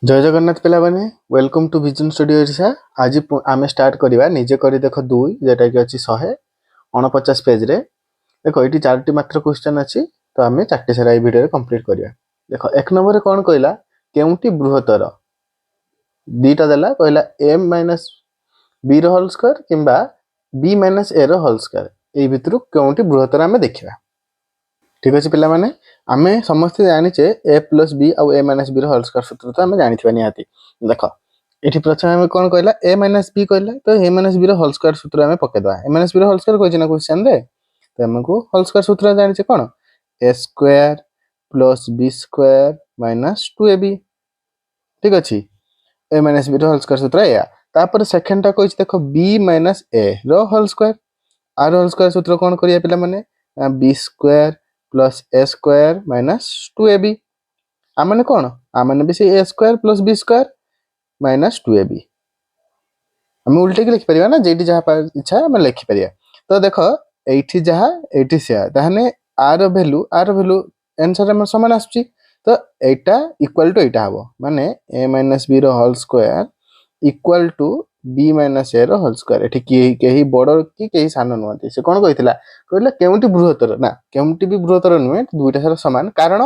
जय जगन्नाथ पिला माने welcome to vision studio Odisha. आज आम स्टार्ट करवा निजे कर देख दुई जेटा कि अच्छी 149 पेज रे। देख ये चारोटी मात्र क्वेश्चन अच्छी तो आम चार्टी सारा भिडियो कंप्लीट करवा। देख एक नंबर कौन कहला केउटी बृहत्तर दीटा देला कहला a minus b whole square किंबा b minus a whole square ये भितर केउटी बृहत्तर आम देखा। ठीक अच्छे पिला माने आमे समस्ते जानिचे ए प्लस बी आउ ए माइनस बी होल स्क्वायर सूत्र तो आमे जानिथिबा निहाती। देख एठी प्रथम आमे कोन कहला ए माइनस बी कहला तो a minus b whole square सूत्र आमे पकेदवा। A minus b whole square कहै ना क्वेश्चन रे तो हमको होल स्क्वायर सूत्र जानिचे कोन a square plus b square minus 2ab। ठीक अछि a minus b whole square सूत्र या तापर सेकंड टा कहै देखो बी माइनस ए रो होल स्क्वायर आर होल स्क्वायर सूत्र कोन करिया पिला माने b square plus a square minus 2ab आमने कौन आमने भी से a square plus b square minus 2ab आम उल्टे की लिखिपर ना जेटी जहाँ इच्छा आम लिखिपर। तो देख ये जहाँ ये से ताहने आर भैल्यू आंसर आम सामान आसुची तो यहाँ इक्वाल टू यहाँ हम माने a minus b whole square equal to b minus a whole square. ये कहीं बड़ कि कहीं सान नुहति से कौन कहला कहला केउटी बृहत्तर ना केउटी भी बृहत्तर नुहे दुईटा सारा सामान कारण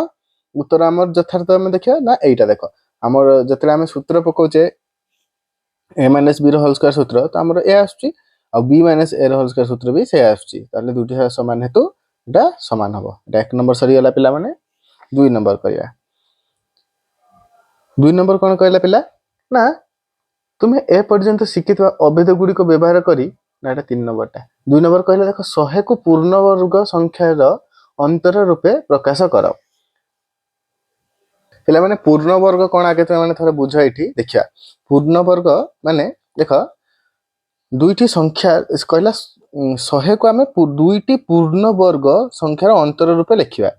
उत्तर आम यथार्थ आम देखा ना यहाँ देख आम जो आम सूत्र पकाचे ए माइनस बी होल स्क्वायर सूत्र तो आम ए आसुची आ B minus a whole square सूत्र भी से आसुची ताले दुईटा सारा सामान हेतु एटा सामान हम एटा एक नंबर सरीगला पिला माने दुई नंबर करिया। दुई नंबर कौन कहला पिला ना तुम्हें ए पर्यंत शिखिଥିବା अभेद गुड़िक व्यवहार करी ना एटा 3 नंबर टा। 2 नंबर कहले देख 100 को पूर्ण वर्ग संख्यार अंतर रूपे प्रकाश कर। पिला माने पूर्ण वर्ग कौन आगे तुम माने थोड़ा बुझ ये देखिया पूर्ण वर्ग माने देख दुईटी संख्या कहला 100 को आम दुईटी पूर्ण वर्ग संख्यार अंतर रूपे लिखा।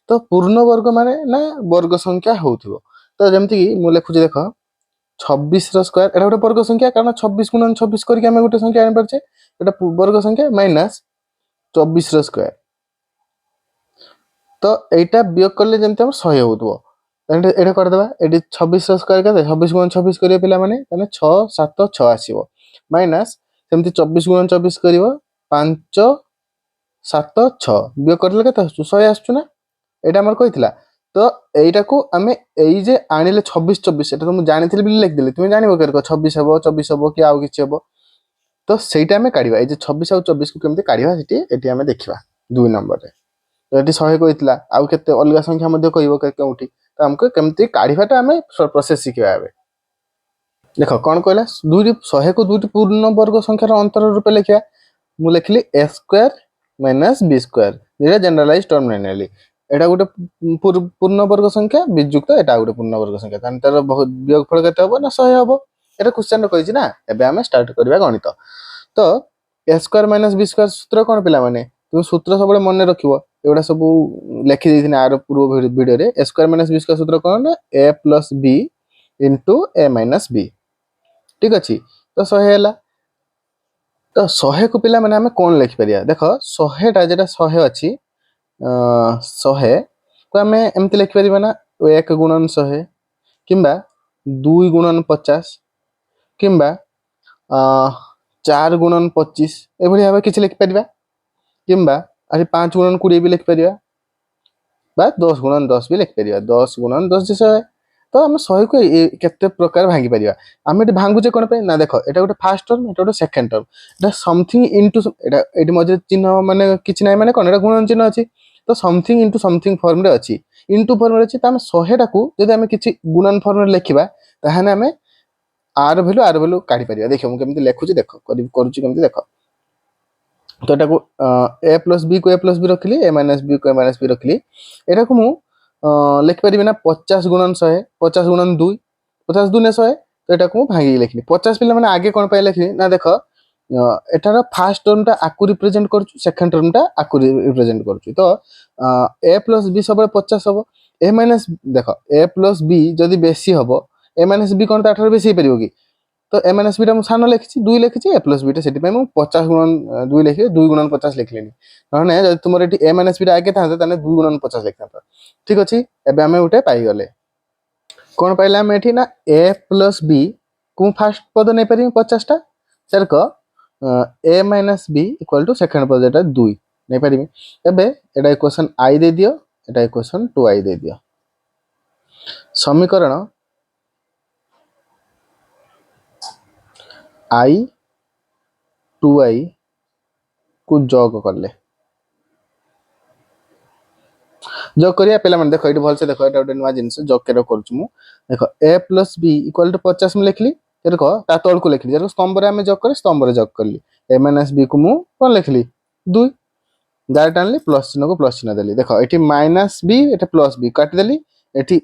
तो पूर्ण वर्ग माने ना वर्ग संख्या होउथिबो तो जमती मु लिखुची देख 26 स्क्वायर एटा गोटे वर्ग संख्या कारण 26 गुणन 26 करके आम गोटे संख्या आनी पारछे एटा वर्ग संख्या माइनस 24 स्क्वायर तो एटा वियोग करले जमती हम 100 होउथबो एटा कर देबा एटी 26 स्क्वायर केते 26 गुणन 26 करियो पिला माने तने 6 7 6 आसीबो माइनस सेमती 24 गुणन 24 करियो 5 7 6 वियोग करले केते 100 आछुना एटा हमर कहितला। तो एटा को आमे एई जे आनिले 26 24 एटा तो मु जानिथिले बिल लिख देले तुमे जानिबो करको 26 हबो 24 हबो कि आउ किछि हबो तो सेटा आमे काढिबा ए जे 26 और 24 को केमते काढिबा सेटी एटी आमे देखिबा 2 नंबर रे। तो एटी 100 कहितला आउ केते अलगा संख्या मध्ये कहिबो केउठी तो हमको केमती काढिबाटा आमे प्रोसेस शिखिबा एबे। देखो कौन कहला दुईटी 100 को दुईटी पूर्ण वर्ग संख्यार अंतर रूपे लिखिया मु लिखली ए स्क्वायर माइनस बी स्क्वायर ये जनरलाइज टर्म नेनेली एटा गोटे पूर्ण वर्ग संख्या विजुक्त एटा गोटे पूर्ण वर्ग संख्या तान तार वियोगफल केते हबो ना 100 हबो एटा क्वेश्चन कहिछि ना। एबे हमें स्टार्ट करबा गणित। तो ए स्क्वायर माइनस बी स्क्वायर सूत्र कोन पिला माने तुम सूत्र सब मन रखिबो एडा सब लिखि देथिने आर पूर्व वीडियो रे ए स्क्वायर माइनस बी स्क्वायर सूत्र कोन ए प्लस बी इनटू ए माइनस बी। ठीक अछि तो 100 हैला तो 100 को पिला माने हमें कोन लिखि परिया देखो 100 टा जेटा 100 अछि 100 को आम एमती लिखिपर ना 1 गुणन 100 किंबा 2 गुणन 50 किंबा 4 गुणन 25 एभली भाव किछि लिखिपर किंबा अरे 5 गुणन 20 भी लिखिपर बा 10 गुणन 10 भी लिखिपर 10 गुणन 10 100 तो आम 100 को केते प्रकार भांगी परिया आम ये भांगुचे कौन पे ना देख एटा गोटे फर्स्ट टर्म एटा गोटे सेकंड टर्म एटा समथिंग इनटू एटा एटी मझे चिन्ह माने किछि नै माने कोन एटा गुणन चिन्ह अछि तो समथिंग इनटू समथिंग फॉर्म रे अछि इनटू फॉर्म रे अछि त हम 100 टा को जदि हम किछि गुणन फॉर्म रे लिखिबा ताहाने हम आर वैल्यू काढी परिया। देखो हम केमति लेखुची देखो करूची केमति देखो तो एटा को ए प्लस बी को ए प्लस बी रखली ए माइनस बी को ए माइनस बी रखली एटा को मु लिखि परिबे ना 50 गुणन 100 50 गुणन 2 50 2 ने 100 तो एटा को भांगी लिखली 50 पिला माने आगे कोन पाइ लिखली ना देखो एटार फर्स्ट टर्म टा आकु रिप्रेजेंट करछु सेकंड टर्म टा आकु रिप्रेजेंट करछु तो ए प्लस बी सब 50 हबो ए माइनस देखो ए प्लस बी जदी बेसी हबो ए माइनस बी कोन ताठार बेसी परिबो कि तो ए माइनस बी टा मु सानो लिखिछि 2 लिखिछि ए प्लस बी टा सेति पय मु 50 गुणन 2 लिखि 2 गुणन 50 लिखलेनी माने जदी तुमर एटी ए माइनस बी टा आगे थाते तने 2 गुणन 50 लिखता। ठीक अछि एबे हमें उठे पाई गले कौन पाइले आम एठी ना ए प्लस बी को फास्ट पद नहीं पारि 50 टा सेरक a minus b equal to second पद एटा 2 नहीं पारि एबे एटा इक्वेशन आई दे दियो एटा इक्वेशन 2i दे दियो समीकरण i 2i को जोग करले जोग करिया पेला मन देखो एटी भलसे देखो एटा नुआ जिंस जोग केरो करछु मु देखो a plus b equal to 50 में लिखली देखो ता तळ को लिखली देखो स्तंभ रे हम जोग करे स्तंभ रे जोग करली a minus b को मु कोन लिखली 2 डायरेक्ट आनली प्लस चिन्ह को प्लस चिन्ह देली देखो एटी माइनस b एटी प्लस b काट देली एटी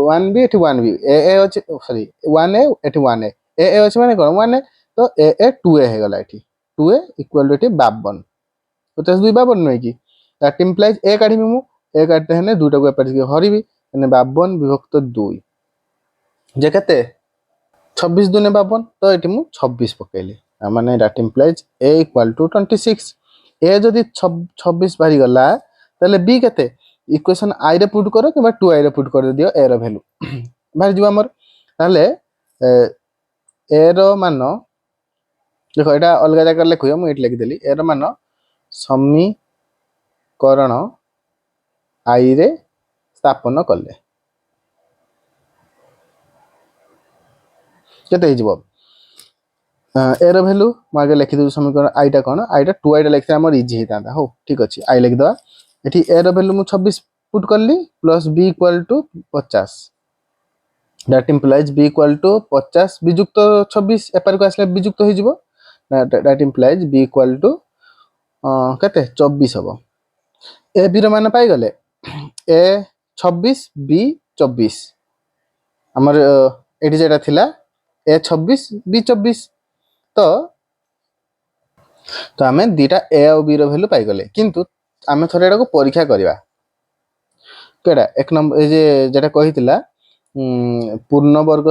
1b एटी 1b a a अछि सॉरी 1a एटी 1a a a अछि माने कोन 1a तो a a 2a हे गला eighty 2a equal to eighty 52 50 2 52 नै की दैट इंप्लाइज a काढी मु ए काटते हैं दुटा को एपट हरबी 52 विभक्त 2 जे केते 26 दुने 52 तो एटी मु 26 पकेली माने that implies a equal to 26 a जदी 26 बारी गला तले b केते इक्वेशन i रे पुट करो कि 2i रे पुट कर दियो a रो वैल्यू बाहर जीवा हमर तले a रो मान देखो एटा अलग जगह लिखियो मु एट लिख देली a रो मान समीकरण आई रे स्थापन कले केते हिजबो ए रो वैल्यू मागे लिखि दउ समीकरण आई टा कोन आई टा 2i टा लिखते हमर इजी हितांदा हो ठीक अछि आई लिख दवा एठी ए रो वैल्यू मु 26 पुट करली plus b equal to 50 that implies b equal to 50 बिजुक्त 26 एपर को आसले बिजुक्त हो जिवो that implies b equal to केते 24 हबो ए बी रो मान पाई गले ए 26 बी 24 हमर एठी जेटा थिला ए 26 बी 24 तो हमें दीटा ए और बी रो वैल्यू पाई गले किंतु हमें थोड़ा एटा को परीक्षा करबा केडा एक नंबर ए जे जेटा कहितला पूर्ण वर्ग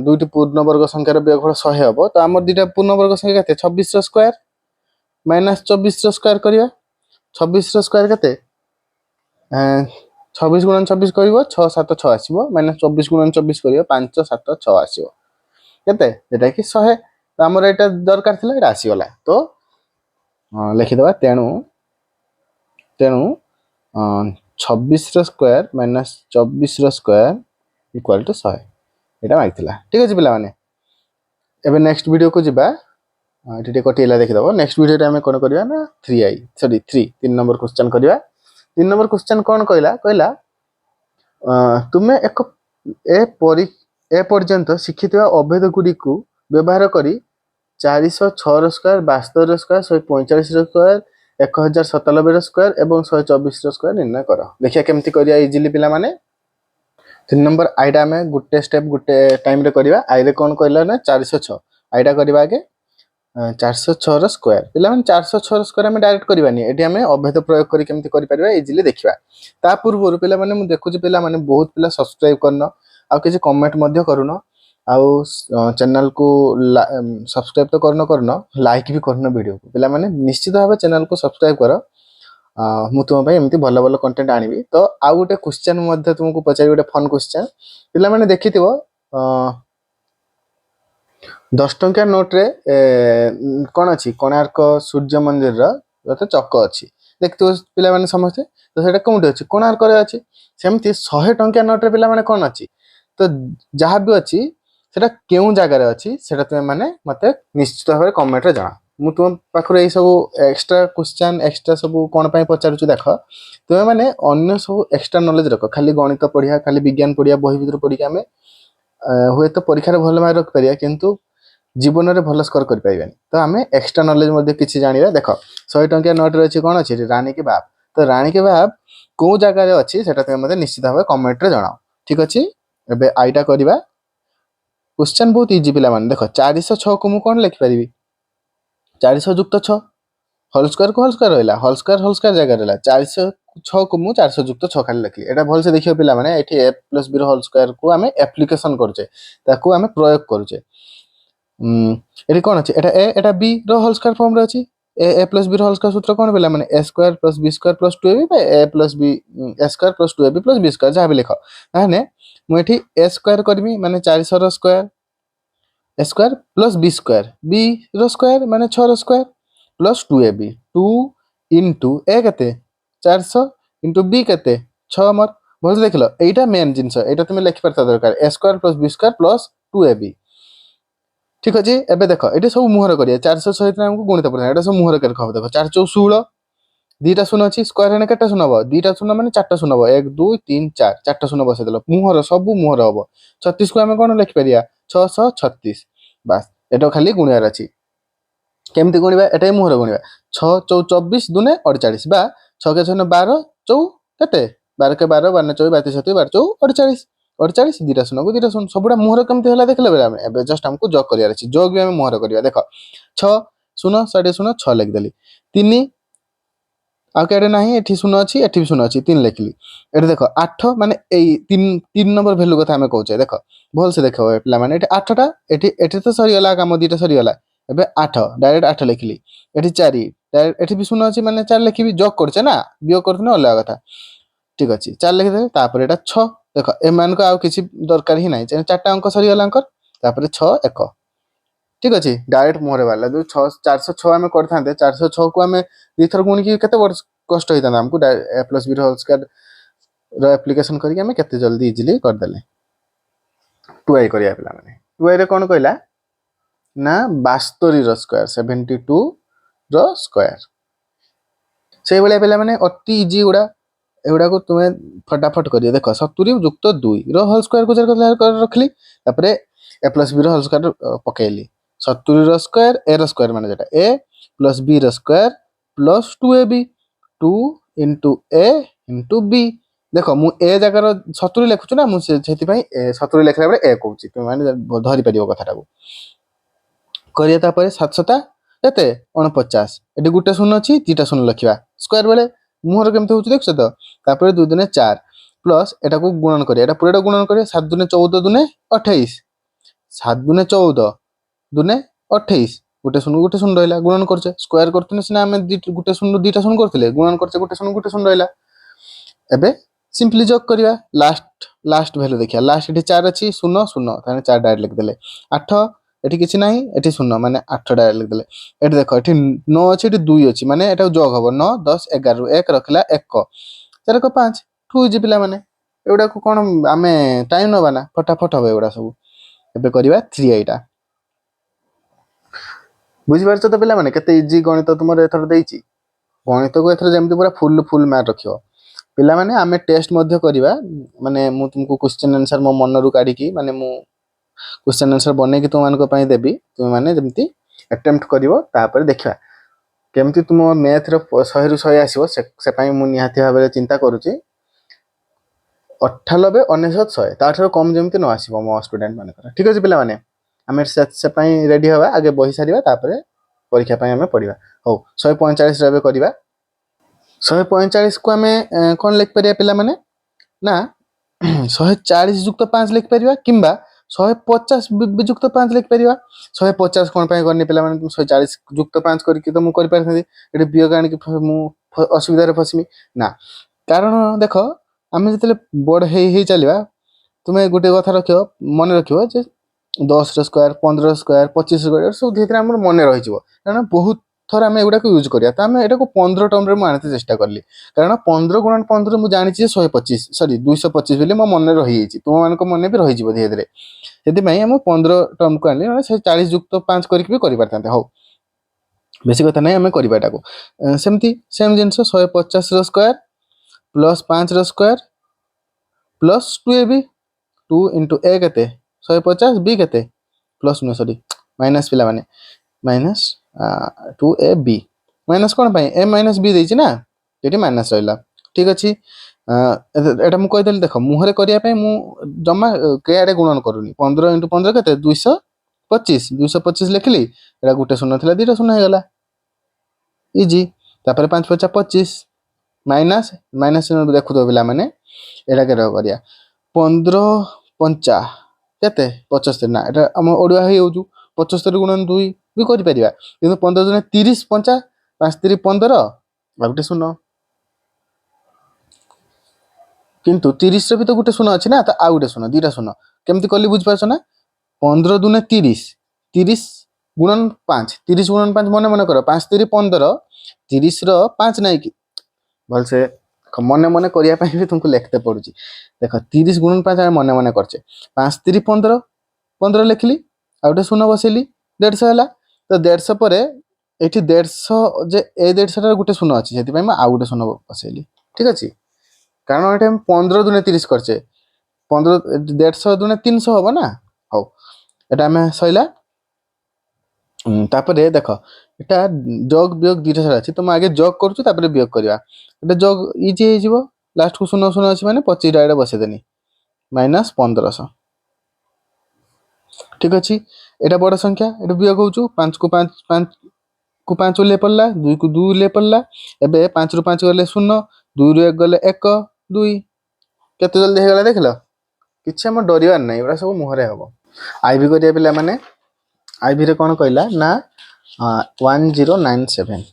दुईटी पूर्ण वर्ग संख्यार वियोगफल 100 हबो तो हमर दीटा पूर्ण वर्ग संख्या केते 26 रो स्क्वायर माइनस 24 रो स्क्वायर करिया 26 रो स्क्वायर केते 26 गुणन 26 करिवो 6 7 6 आसीबो माइनस 24 गुणन 24 करिवो 5 7 6 आसीबो केते जेटा कि 100 तो हमर एटा दरकार थिला एटा आसी गला तो लिखि दबा तेनु 26 रो स्क्वायर माइनस 24 रो स्क्वायर इक्वल टू 100 एटा माइथिला ठीक अछि पिला माने एबे नेक्स्ट वीडियो को जिबा एटी कटिला देखि दबो नेक्स्ट वीडियो रे हम कोन करिया ना 3i सॉरी 3 नंबर क्वेश्चन करिया 3 नंबर क्वेश्चन कौन कहला तुमे एक ए पर्यंत शिक्षित अभेद गुडी को व्यवहार करी 406 रो स्क्वायर 72 रो स्क्वायर 145 रो स्क्वायर 1097 रो स्क्वायर एवं 124 रो स्क्वायर निर्णय करो देखिया केमती करिया इजीली पिला माने 3 नंबर आइडा में गुटे स्टेप गुटे टाइम रे करिवा आई रे कोन कहला ना 406 आइडा करिवा आगे 406 रो स्क्वायर पिला माने 406 रो स्क्वायर हम डायरेक्ट करबानी एठी हम अभेद प्रयोग करी केमती करि परबा इजीली देखिबा ता पूर्व पिला माने मु देखुची पिला माने बहुत पिला सब्सक्राइब करनो आ किछि कमेंट मध्य करूनो आउ चैनल को सब्सक्राइब तो करनो लाइक भी करनो वीडियो को पिला माने निश्चित भाबे चैनल को सब्सक्राइब करो मु तुम भाई एमती भलो भलो कंटेंट आनिबी तो आउ गोटे क्वेश्चन मध्य तुमको पचारि गोटे फन क्वेश्चन पिला माने देखिथिबो 10 टंका नोट रे कोन अछि कोणार्क सूर्य मंदिर रो चक्क अछि देखतो पिला माने समझते तो सेटा कोउटे अछि कोणार्क रे अछि सेमती 100 टंका नोट रे पिला माने कोन अछि तो जहा भी अछि सेटा केउ जगह रे अछि सेटा तुम माने मते निश्चित भाबे कमेंट रे जाना मु तुम पाखरे ए सब एक्स्ट्रा क्वेश्चन एक्स्ट्रा सब कोन पय पचारुछु देखो तुम माने अन्य सब एक्स्ट्रा नॉलेज रखो खाली गणित पढिया खाली विज्ञान पढिया बही भीतर पढिया हमें हुए तो परीक्षा रे भल मार्क रख परिया किंतु जीवन रे भल स्कोर कर पाइबेन तो हमें एक्स्ट्रा नॉलेज मध्ये किछि जानिबा देखो 100 टंका नोट रे अछि कोन अछि रानी के बाप तो रानी के बाप को जगह रे अछि सेटा तुम मते निश्चित भाबे कमेंट रे जणाओ ठीक अछि एबे आइटा करबा क्वेश्चन बहुत इजी पिला मान देखो 406 को मु कोन लिख परिबी 400 युक्त 6 होल स्क्वायर रहला होल स्क्वायर जगह रहला 406 को मु 400 युक्त 6 खाली लिखली एटा भल से देखियो पिला माने एठी a + b रो होल स्क्वायर को हमें एप्लीकेशन करछे ताकू हमें प्रयोग करछे एटी कोन अछि एटा a एटा b रो होल स्क्वायर फॉर्म रे अछि a + b रो होल स्क्वायर सूत्र कोन भेला माने a² + b² + 2ab a + b a² + 2ab + b² जहा भी लिखो माने मुझे ए स्क्वायर करमी माने 400 square a square plus b square b square माने 6 स्क्वायर प्लस 2ab 2 इंटू ए केते 400 इंटू बी केते 6 मर भल देख लो एटा मेन जिंस एटा तुम लिखि परता दरकार a square plus b square plus 2ab ठीक अच्छे एबे देख ये सब मुहर करिया 400 सहित हमको गुणित पड़ता है सब मुहर कर देखो 4 चौ 16 दुईटा शून्य अच्छी स्क्वायर हेने केटा शून्य हम दुईटा शून्य माने 4टा शून्य हम 1 2 3 4 4टा शून्य बसई देल मुहर सब मुहर हम 36 को आम कौन लिखिपर 636 बास एटा खाली गुणियार अच्छी केमती गुणवा एटा मुहर गुणवा 6 चौ 24 दुने 48 बा 6 के 6 12 चौ केते 12 के 12 12 24 32 37 12 चौ 48 48 दुईटा शून्य को दुईटा शून्य सबुड़ा मुहर केमती है देखले बेले जस्ट हमको जग करार अच्छी जग भी आम मुहर करवा देख 6 शून्य 6 6 लिखिदेली 3 आउ कड़े ना ये शून्य अच्छी एटी भी शून्य अच्छी 3 लिखिली ये देख 8 माने 3 नंबर भैल्यू कथा आम कहे देख भल से देख पे 8टा ये तो सरीगला कम 2टा सरीगला एबे 8 डायरेक्ट 8 लिखिली ये 4 डायरेक्ट ये भी शून्य अच्छी माने 4 लिखी जग करचे ना वियोग करते अलग कथा ठीक अच्छे 4 लिखिदे तापर एटा 6 देख एमान को आउ किसी दरकार ही ना 4टा अंक सरीगला 6 1 ठीक अच्छे डायरेक्ट मुहरे बाहर जो 406 आम करते 406 को आम दुईथर गुणिकी केते कष्ट होता आमको a plus b whole square application करके आम केते जल्दी इजिली करदे 2i करिया पिला माने 2i रे कोन कहला ना 72 स्क्वायर 72 रो स्क्वायर से भाई पिला माने अति इजी गुड़ा एगुड़ा को तुम्हें फटाफट करिए देख 70 युक्त 2 रो होल स्क्वायर को रखली तापर ए प्लस बी रो होल स्क्वायर पकेली 70 स्क्वायर ए रो स्क्वायर माने जेटा ए प्लस बी रो स्क्वायर प्लस 2ab 2 इंटू ए इंटू बी देख मु ए जगार 70 लिखुछु ना मुझे 70 लिखला बेले ए कहूची तुम माने धरि परियो कथाटा को करिया तापर 7 केते 49 एटी गुटे शून्य अछि तीटा शून्य लिखिबा स्क्वायर बेले मुहर केमते होची देखछ तो तापर 2 दुने 4 प्लस एटा को गुणन करिया एटा पूराटा गुणन करिया 7 दुने 14 दुने 28 7 दुने 14 दुने 28 गुटे शून्य रहिला गुणन करछे स्क्वायर करतने सिना हम गुटे शून्य दुईटा शून्य करथिले गुणन करछे गुटे शून्य रहिला एबे सिंपली जॉक करिया लास्ट वैल्यू देखिया लास्ट एटी 4 अछि 0 0 ताने 4 डायरेक्ट लिख देले 8 एटी किछि नाही एटी 0 माने 8 डायरेक्ट लिख देले एटी देखो एटी 9 अछि एटी 2 अछि माने एटा जॉक हबो 9 10 11 रु 1 रखला 1 4 को 5 2 इजी पिला माने एउडा को कोन आमे टाइम नबा ना फटाफट हबे एउडा सब एबे करिवा 3i टा बुझी पारछ तो पिला माने केते इजी गणित तुमर एथर देइची गणित को एथर जेमति पूरा फुल मार्क रखियो पिला माने आमे टेस्ट मध्य करिवा माने मु तुमको क्वेश्चन आंसर मो मन रु काढी की माने मु क्वेश्चन आंसर बने की तुम मानको पई देबी तुम माने जेमति अटेम्प्ट करिवो तापर देखिबा केमति तुम मैथ रो 100 रु 100 आसीबो से पई मु निहाती भाबे चिंता करूची 98 99 100 ताठरो कम जेमति न आसीबो मो स्टूडेंट मानकर ठीक अछि पिला माने आमे से पई रेडी हवा आगे बही सारिबा तापर परीक्षा पई आमे पढिबा हो 145 रबे करिबा 145 को आमे कोन लिख परिया पिला माने ना 140 युक्त 5 लिख परिया किंबा 150 युक्त 5 लिख परिया 150 कोन पई करनी पिला माने 140 युक्त 5 करके तो मु कर परथि एटी बियोग आनी कि मु असुविधा रे फसमी ना कारण देखो आमे जतले बड़ हे चलिबा तुमे गुटे कथा रखियो मन रखियो जे 10 रो स्क्वायर 15 रो स्क्वायर 25 स्क्वायर सब धीरे हमर मन रहि जिवो कारण बहुत थर आमे एगुडा को यूज करिया त आमे एटा को 15 टर्म रे मु आनते चेष्टा करली कारण 15 गुणन 15 मु जानि छी 125 सॉरी 225 बेले मो मन रहि जाई छी तुम मान को मन भी रहि जिवो धीरे धीरे यदि मैं हम 15 टर्म को आनली माने 40 युक्त 5 करके भी करि परतांते हो बेसी कथा नै हमें करिबाटा को सेमती same jeans 150 row square plus 5 row square plus 2ab 2 into a केते 150 b केते प्लस न सॉरी माइनस पिला माने माइनस 2ab माइनस कोन पई a माइनस b देछि ना एटी माइनस रहला ठीक अछि एटा मु कहि देल देखो मुहरे करिया पई मु जम्मा केआडे गुणन करूनी 15 into 15 केते 225 लिखली एटा गुटे शून्य थिला दुटा शून्य हे गला इजी तापर 5 5 25 माइनस माइनस देखु तो पिला माने एटा के करिया 15 5 केते 75 ना एटा हम ओडिया हे होजु 75 गुणन 2 भी करि परिबा किंतु 15 जने 30 5 5 3 15 बागटे सुनो କିନ୍ତୁ 30 ରେ ବି ତ ଗୋଟେ ଶୂନ ଅଛି ନା, ତ ଆଉ ଗୋଟେ ଶୂନ, ଦୁଇଟା ଶୂନ କେମିତି କଲି ବୁଝିପାରୁଛ ନା? 15 ଦୁନେ 30, 30 ଗୁଣନ 5, 30 ଗୁଣନ 5 ମନେ ମନେ କର, 5 3 15, 30 ର 5 ନାଇଁ କି? ଭଲସେ ମନେ ମନେ କରିବା ପାଇଁ ବି ତୁମକୁ ଲେଖତେ ପଡୁଛି। ଦେଖ 30 ଗୁଣନ 5 ଆମେ ମନେ ମନେ କରିଛେ, 5 3 15, 15 ଲେଖିଲି, ଆଉ ଗୋଟେ ଶୂନ ବସେଇଲି, 150 ହେଲା। ତ 150 ପରେ ଏଠି 150 ଯେ ଏ 150 ର ଗୋଟେ ଶୂନ ଅଛି, ସେଥିପାଇଁ ମୁଁ ଆଉ ଗୋଟେ ଶୂନ ବସେଇଲି। ଠିକ ଅଛି, କାରଣ ଏଠି ଆମେ 15 ଦୁନେ 30 କରିଛେ, 15 150 ଦୁନେ 300 ହବ ନା। ହଉ, এটা ଆମେ ସଇଲା। ତାପରେ ଦେଖ এটা যোগ বিয়োগ দুইটা সারা আছে, তো ମୁଁ ଆଗେ যোগ କରୁଛୁ ତାପରେ ବିয়োଗ କରିବା। এটা যোগ ଇଜି ହେଇଯିବ, ଲାଷ୍ଟକୁ ଶୂନ ଶୂନ ଅଛି ମାନେ 25 ଡାଇରେକ୍ଟ ବସେଇଦେନି, ମାଇନସ୍ 1500। ଠିକ ଅଛି, এটা ବଡ଼ ସଂଖ୍ୟା, এটা ବିয়োଗ ହଉଛୁ, 5 କୁ 5 5 କୁ 5 ଉଲ୍ଲେଖ ପଡ଼ିଲା, 2 କୁ 2 ଉଲ୍ଲେଖ ପଡ଼ିଲା। ଏବେ 5 ରୁ 5 ଗଲେ 0, 2 ରୁ 1 ଗଲେ 1 2, କେତେ ଜଲ୍ଦି ହେଇଗଲା ଦେଖିଲ? କିଛି ଆମର ଡରିବାର ନାହିଁ, ଏଗୁଡ଼ା ସବୁ ମୁହଁରେ ହବ। ଆଇଭି କରିବା ପିଲାମାନେ, ଆଇଭିରେ କ'ଣ କହିଲା ନା 1097,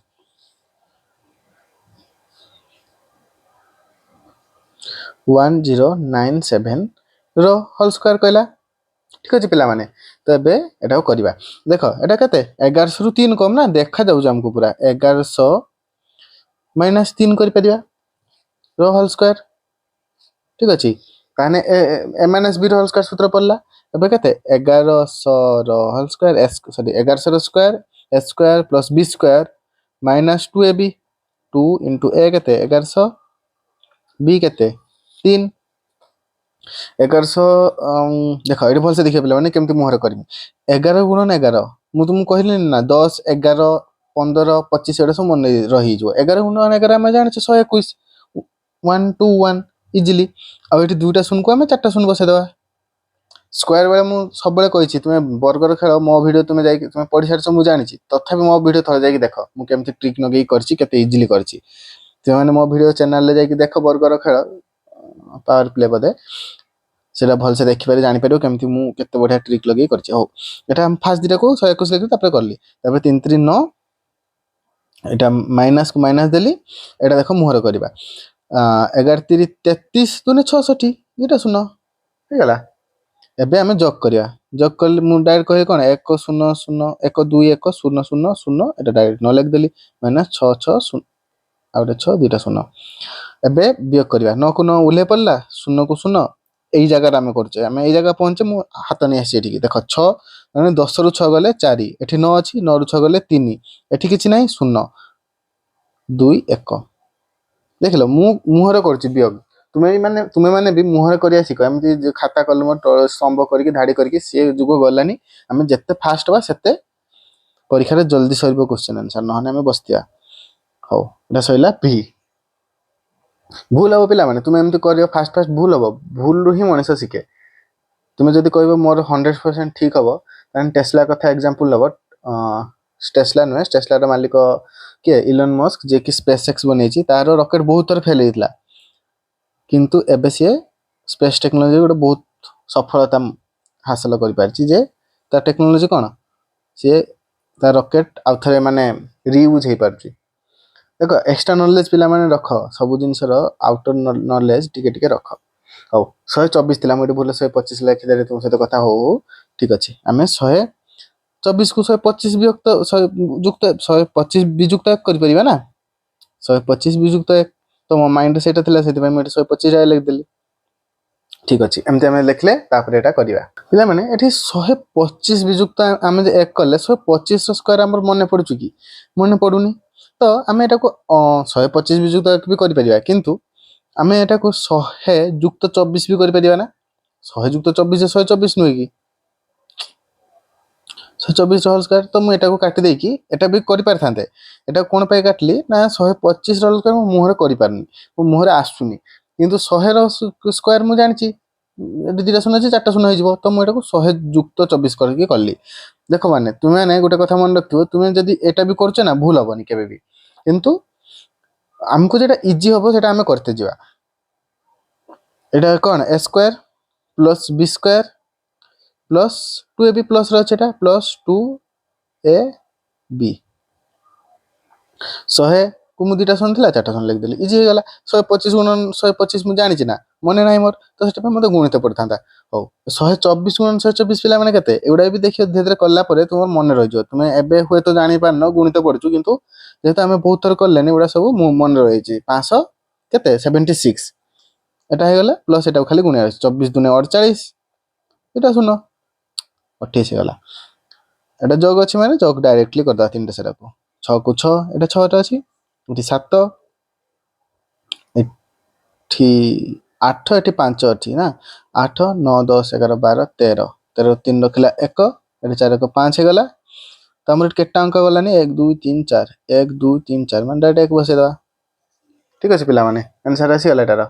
1097 ର ହୋଲ୍ ସ୍କୋୟାର କହିଲା। ঠিক ଅଛି ପିଲାମାନେ, ତ ଏବେ ଏଟାକୁ କରିବା। ଦେଖ ଏଟା କେତେ, 1100 ରୁ 3 କମ୍ ନା, ଦେଖାଯାଉଛି ଆମକୁ ପୁରା 1100 ମାଇନସ୍ 3 କରିପାରିବା ର ହୋଲ୍ ସ୍କୋୟାର। ଠିକ ଅଛି, ତାହେଲେ ଏ ମାଇନସ୍ ବି ର ହୋଲ୍ ସ୍କୋୟାର ସୂତ୍ର ପଡ଼ିଲା। ଏବେ କେତେ, 1100 ର ହୋଲ୍ ସ୍କୋୟାର, 1100 ର square, a square plus b square minus 2ab, 2 into a କେତେ 1100, বি କେତେ 3। 1100 ଦେଖ ଏଠି ଭଲସେ ଦେଖିବା ପିଲାମାନେ କେମିତି ମୁହଁରେ କରିବି। 11 ଗୁଣନ 11 ମୁଁ ତୁମକୁ କହିଲିନି ନା, 10 11 15 25 ଏଗୁଡ଼ା ସବୁ ମନେ ରହିଯିବ। 11 ଗୁଣନ 11 ଆମେ ଜାଣିଛେ 121, 1 2 1 ଇଜିଲି। ଆଉ ଏଠି ଦୁଇଟା ଶୂନକୁ ଆମେ ଚାରିଟା ଶୂନ ବସେଇଦେବା। ସ୍କୋୟାର ବେଳେ ମୁଁ ସବୁବେଳେ କହିଛି, ତୁମେ ବର୍ଗର ଖେଳ ମୋ ଭିଡ଼ିଓ ତୁମେ ଯାଇକି ତୁମେ ପଢ଼ି ସାରିଛ ମୁଁ ଜାଣିଛି, ତଥାପି ମୋ ଭିଡ଼ିଓ ଥରେ ଯାଇକି ଦେଖ, ମୁଁ କେମିତି ଟ୍ରିକ୍ ଲଗେଇକି କରିଛି, କେତେ ଇଜିଲି କରିଛି। ତୁମେମାନେ ମୋ ଭିଡ଼ିଓ ଚ୍ୟାନେଲରେ ଯାଇକି ଦେଖ, ବର୍ଗର ଖେଳ ପାୱାର ପ୍ଲେ ବୋଧେ, সেটা ভালসে দেখিপারে জানিপারিব কেমতি মু কেতে বঢ়িয়া ট্রিক লগাই করছি। হও, এটা আমি ফার্স্ট দুইটাকে 121 লিখি তারপরে করলি, তারপরে 3 3 9, এটা মাইনাস কু মাইনাস দেলি। এটা দেখো মুহরে করিবা, 11 3 33 দুনে 66, দুইটা শূন্য হয়েগলা। এবে আমি যোগ করিয়া, যোগ করলে মু ডাইরেক্ট কহি কোন 1 0 0 1 2 1 0 0 0, এটা ডাইরেক্ট ন লিখিদেলি, মাইনাস 6 6 0 ଆଉ ଗୋଟେ 6 ଦୁଇଟା ଶୂନ। ଏବେ ବିয়োଗ କରିବା, 9 କୁ 9 ଉଲ୍ଲେଖ ପଡ଼ିଲା, 0 କୁ 0, এই ଜାଗାରେ ଆମେ କରୁଛେ, ଆମେ ଏଇ ଜାଗା ପହଞ୍ଚେ, ମୁଁ ହାତ ନେଇ ଆସିଛି ଏଠିକି। ଦେଖ 6 ମାନେ 10 ରୁ 6 ଗଲେ 4, ଏଠି 9 ଅଛି, 9 ରୁ 6 ଗଲେ 3, ଏଠି କିଛି ନାହିଁ 0 2 1। ଦେଖିଲ ମୁଁ ମୁହଁରେ କରୁଛି ବିয়োଗ, ତୁମେ ବି ମୁହଁରେ କରିବା ଶିଖ। ଏମିତି ଖାତା କଲମ ସ୍ତମ୍ଭ କରିକି ଧାଡ଼ି କରିକି ସିଏ ଯୁଗ ଗଲାନି। ଆମେ ଯେତେ ଫାଷ୍ଟ ହବା ସେତେ ପରୀକ୍ଷାରେ ଜଲ୍ଦି ସରିବ କ୍ୱେଶ୍ଚନ୍ ଆନ୍ସର, ନହେଲେ ଆମେ ବସିଥିବା। ହଉ, এটা ସରିଲା ଭି। ଭୁଲ ହବ ପିଲାମାନେ, ତୁମେ ଏମିତି କରିବ ଫାଷ୍ଟ ଫାଷ୍ଟ ଭୁଲ ହବ, ଭୁଲରୁ ହିଁ ମଣିଷ ଶିଖେ। ତୁମେ ଯଦି କହିବ ମୋର 100% ଠିକ୍ ହବ, ତାହେଲେ ଟେସ୍ଲା କଥା ଏକ୍ଜାମ୍ପଲ୍ ହବ। ଟେସ୍ଲା ନୁହେଁ, ଟେସ୍ଲାର ମାଲିକ କିଏ, ଇଲନ୍ ମସ୍କ, ଯିଏକି ସ୍ପେସ୍ ଏକ୍ସ ବନେଇଛି। ତାର ରକେଟ୍ ବହୁତ ଥର ଫେଲ୍ ହେଇଥିଲା, କିନ୍ତୁ ଏବେ ସିଏ ସ୍ପେସ୍ ଟେକ୍ନୋଲୋଜି ଗୋଟେ ବହୁତ ସଫଳତା ହାସଲ କରିପାରିଛି। ଯେ ତା ଟେକ୍ନୋଲୋଜି କ'ଣ, ସିଏ ତା ରକେଟ୍ ଆଉ ଥରେ ମାନେ ରିୟୁଜ୍ ହେଇପାରୁଛି। ଦେଖ ଏକ୍ସଟ୍ରା ନଲେଜ ପିଲାମାନେ ରଖ, ସବୁ ଜିନିଷର ଆଉଟର ନଲେଜ ଟିକେ ଟିକେ ରଖ। ହଉ, 124 ଥିଲା, ମୁଁ ଏଠି ଭୁଲ 125 ଲେଖିଦେଲି ତୁମ ସହିତ କଥା ହଉ ହଉ। ଠିକ ଅଛି, ଆମେ 124 କୁ 125 ବିଯୁକ୍ତ 125 ବିଯୁକ୍ତ 1 କରିପାରିବା ନା। 125 ବିଯୁକ୍ତ 1, ତ ମୋ ମାଇଣ୍ଡରେ ସେଇଟା ଥିଲା, ସେଥିପାଇଁ ମୁଁ ଏଠି 125 ଲେଖିଦେଲି। ଠିକ ଅଛି, ଏମିତି ଆମେ ଲେଖିଲେ ତାପରେ ଏଟା କରିବା। ପିଲାମାନେ ଏଠି 125 ବିଯୁକ୍ତ ଆମେ ଯେ 1 କଲେ, 125 ର ସ୍କୋୟାର ଆମର ମନେ ପଡୁଛି କି? ମନେ ପଡୁନି। ତ ଆମେ ଏଟାକୁ 125 ବିଯୁକ୍ତ 1 ବି କରିପାରିବା, କିନ୍ତୁ ଆମେ ଏଟାକୁ 100 ଯୁକ୍ତ 24 ବି କରିପାରିବା ନା। 100 ଯୁକ୍ତ 24 124 ନୁହେଁ କି? 124 ର ହୋଲ୍ ସ୍କୋୟାର। ତ ମୁଁ ଏଟାକୁ କାଟି ଦେଇକି ଏଟା ବି କରିପାରିଥାନ୍ତେ। ଏଟାକୁ କ'ଣ ପାଇଁ କାଟିଲି ନା, 125 ର ହୋଲ୍ ସ୍କୋୟାର ମୁଁ ମୁହଁରେ କରିପାରୁନି, ମୋ ମୁହଁରେ ଆସୁନି। କିନ୍ତୁ 100 ର ସ୍କୋୟାର ମୁଁ ଜାଣିଛି, ଏଠି ଦୁଇଟା ଶୂନ ଅଛି, ଚାରିଟା ଶୂନ ହେଇଯିବ। ତ ମୁଁ ଏଟାକୁ 100 ଯୁକ୍ତ 24 କରିକି କଲି। ଦେଖ ମାନେ ତୁମେ ଗୋଟେ କଥା ମନେ ରଖିଥିବ, ତୁମେ ଯଦି ଏଟା ବି କରୁଛ ନା, ଭୁଲ ହବନି କେବେ ବି। କିନ୍ତୁ ଆମକୁ যেটা ইজি হব সেটা আমি করতে যাওয়া। এটা কোন a square plus b square plus 2ab plus রয়েছে, এটা প্লস 2ab। 100 କୁ ମୁଁ ଦୁଇଟା ଶୂନ ଥିଲା, ଚାରିଟା ଶୂନ ଲେଖିଦେଲି, ଇଜି ହେଇଗଲା। 125 ଗୁଣନ 125 ମୁଁ ଜାଣିଛି ନା, ମନେ ନାହିଁ ମୋର, ତ ସେଥିପାଇଁ ମୋତେ ଗୁଣିତ ପଡ଼ିଥାନ୍ତା। ହଉ 124 ଗୁଣନ 124 ପିଲାମାନେ କେତେ, ଏଗୁଡ଼ା ବି ଦେଖିବ ଧୀରେ ଧୀରେ କଲା ପରେ ତୁମର ମନେ ରହିଯିବ। ତୁମେ ଏବେ ହୁଏତ ଜାଣିପାରୁନ ଗୁଣିତ ପଢ଼ୁଛୁ, କିନ୍ତୁ ଯେହେତୁ ଆମେ ବହୁତ ଥର କଲେନି ଏଗୁଡ଼ା ସବୁ ମନେ ରହିଛି। 500 କେତେ 76 এটা ହେଇଗଲା, ପ୍ଲସ୍ ଏଟାକୁ ଖାଲି ଗୁଣିବାର ଅଛି। 24 ଦୁନେ 48, ଏଇଟା ଶୂନ 28 ହେଇଗଲା। এটা যোগ ଅଛି ମାନେ যোগ ଡାଇରେକ୍ଟଲି କରିଦେବା ତିନିଟା ସେଟାକୁ। 6 କୁ 6, ଏଟା 6ଟା ଅଛି, ଏଠି 7, ଏଠି 8, ଏଠି 5 ଅଛି ନା, 8 9 10 11 12 13, 13 3 ରଖିଲା 1, ଏଠି 4 1 5 ହେଇଗଲା। ତ ଆମର ଏଠି କେତେଟା ଅଙ୍କ ଗଲାନି, 1 2 3 4, 1 2 3 4 ମାନେ ଡାଇରେକ୍ଟ 1 ବସେଇଦେବା। ଠିକ୍ ଅଛି ପିଲାମାନେ, ଆନ୍ସର୍ ଆସିଗଲା ଏଟାର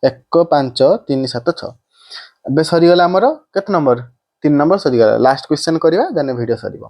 1 5 3 7 6। ଏବେ ସରିଗଲା ଆମର କେତେ ନମ୍ବର, 3 ନମ୍ବର ସରିଗଲା। ଲାଷ୍ଟ କ୍ୱେଶ୍ଚନ୍ କରିବା, ଦେନ୍ ଭିଡ଼ିଓ ସରିବ।